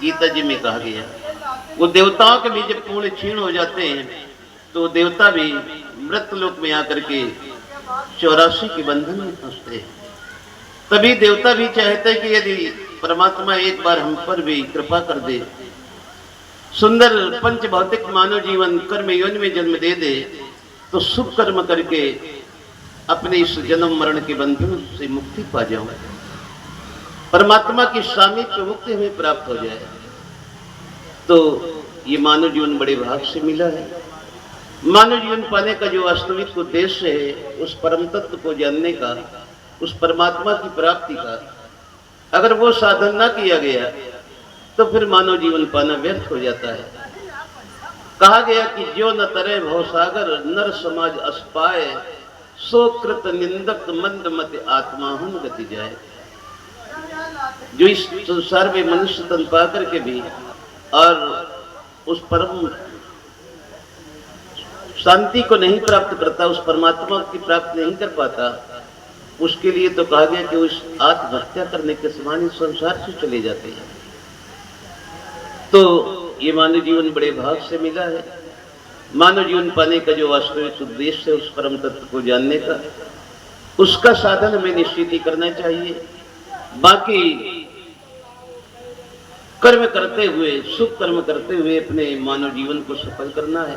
गीता जी में कहा गया। वो देवताओं के भी जब पूर्ण क्षीण हो जाते हैं तो देवता भी मृतलोक में आकर के 84 के बंधन में फंसते हैं। तभी देवता भी चाहते हैं कि यदि परमात्मा एक बार हम पर भी कृपा कर दे, सुंदर पंच भौतिक मानव जीवन कर्म योनि में जन्म दे दे, तो शुभ कर्म करके अपने इस जन्म मरण के बंधन से मुक्ति पा जाऊं, परमात्मा की सामीप्य मुक्ति हमें प्राप्त हो जाए। तो ये मानव जीवन बड़े भाग से मिला है। मानव जीवन पाने का जो वास्तविक उद्देश्य है, उस परम तत्व को जानने का, उस परमात्मा की प्राप्ति का, अगर वो साधन ना किया गया तो फिर मानव जीवन पाना व्यर्थ हो जाता है। कहा गया कि जो न तरे भवसागर नर समाज अस्पाए, सो कृत निंदक मंद मत आत्मा हम गति जाए। जो इस संसार में मनुष्य तन पा करके भी और उस परम शांति को नहीं प्राप्त करता, उस परमात्मा की प्राप्त नहीं कर पाता, उसके लिए तो कहा गया कि उस आत्महत्या करने के समान इस संसार से चले जाते हैं। तो ये मानव जीवन बड़े भाग से मिला है। मानव जीवन पाने का जो वास्तविक उद्देश्य है, उस परम तत्व को जानने का, उसका साधन हमें निश्चित ही करना चाहिए। बाकी कर्म करते हुए, शुभ कर्म करते हुए अपने मानव जीवन को सफल करना है।